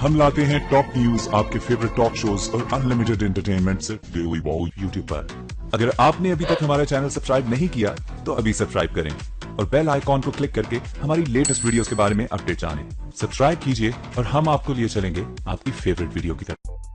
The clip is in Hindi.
हम लाते हैं टॉप न्यूज, आपके फेवरेट टॉक शोज और अनलिमिटेड एंटरटेनमेंट सिर्फ डेली वॉल यूट्यूब पर। अगर आपने अभी तक हमारा चैनल सब्सक्राइब नहीं किया तो अभी सब्सक्राइब करें और बेल आइकॉन को क्लिक करके हमारी लेटेस्ट वीडियोस के बारे में अपडेट जानें। सब्सक्राइब कीजिए और हम आपको लिए चलेंगे आपकी फेवरेट वीडियो की तरफ।